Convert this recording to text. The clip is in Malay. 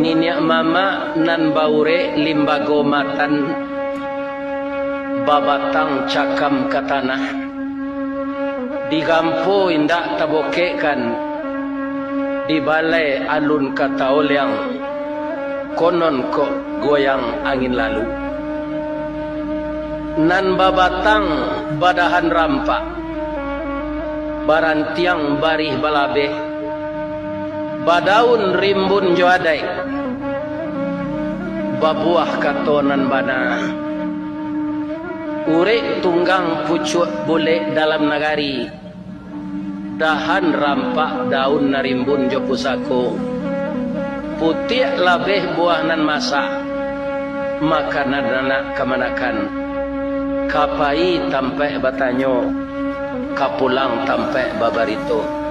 Ninya mama nan baure limbago matan babatang cakam ke tanah digampo indak tabokekan di balai alun kataol yang konon kok goyang angin lalu nan babatang badahan rampak barantiang barih balabe badaun rimbun joadai babuah katonan bana urek tunggang pucuk boleh dalam nagari dahan rampak daun narimbun jo pusako putih labeh buah nan masak makanan anak kemanakan kapai tampai batanyo kapulang tampai babarito